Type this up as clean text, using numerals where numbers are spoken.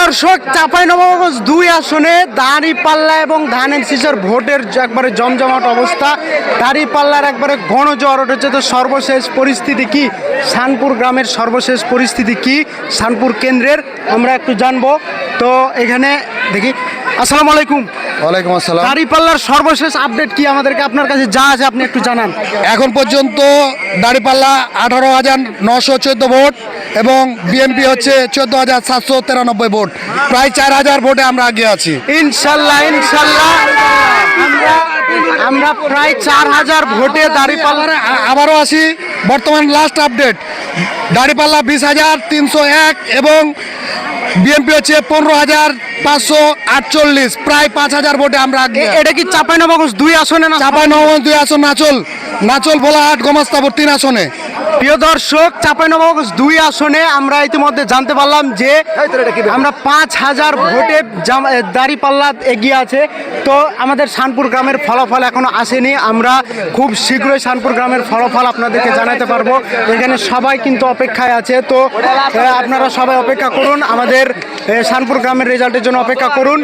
দর্শক, চাঁপাইনবাবগঞ্জ 2 আসনে দাঁড়িপাল্লা এবং ধানের শীষের ভোটের একবারে জমজমাট অবস্থা। দাঁড়িপাল্লার একবারে গণজোয়ার উঠেছে। তো সর্বশেষ পরিস্থিতি কি, শানপুর গ্রামের সর্বশেষ পরিস্থিতি কি, শানপুর কেন্দ্রের আমরা একটু জানবো। তো এখানে দেখি। আসসালামু আলাইকুম। ওয়ালাইকুম আসসালাম। দাঁড়িপাল্লার সর্বশেষ আপডেট কি, আমাদেরকে আপনার কাছে যা আছে আপনি একটু জানান। এখন পর্যন্ত দাঁড়িপাল্লা 18,914 ভোট এবং বিএনপি হচ্ছে 14,793 ভোট, প্রায় 4,000 ভোটে আমরা আগে আছি। ইনশাল্লাহ ইনশাল্লাহ আমরা প্রায় 4,000 ভোটে দাঁড়িপাল্লা। আবারও আসি, বর্তমান লাস্ট আপডেট দাঁড়িপাল্লা 20,301 এবং বিএনপি হচ্ছে 15,548, প্রায় 5,000 ভোটে আমরা আগে। এটা কি চাঁপাইনবাবগঞ্জ 2 আসনে না? চাঁপাইনবাবগঞ্জ 2 আসন, নাচল ভোলাহাট গোমাস্তাপুর 3 আসনে। প্রিয় দর্শক, চাঁপাইনবাবগঞ্জ 2 আসনে আমরা ইতিমধ্যে জানতে পারলাম যে আমরা 5,000 ভোটে দাঁড়িপাল্লা এগিয়ে আছে। তো আমাদের শানপুর গ্রামের ফলাফল এখনো আসেনি, আমরা খুব শীঘ্রই শানপুর গ্রামের ফলাফল আপনাদেরকে জানাতে পারবো। এখানে সবাই কিন্তু অপেক্ষায় আছে। তো আপনারা সবাই অপেক্ষা করুন, আমাদের শানপুর গ্রামের রেজাল্টের জন্য অপেক্ষা করুন।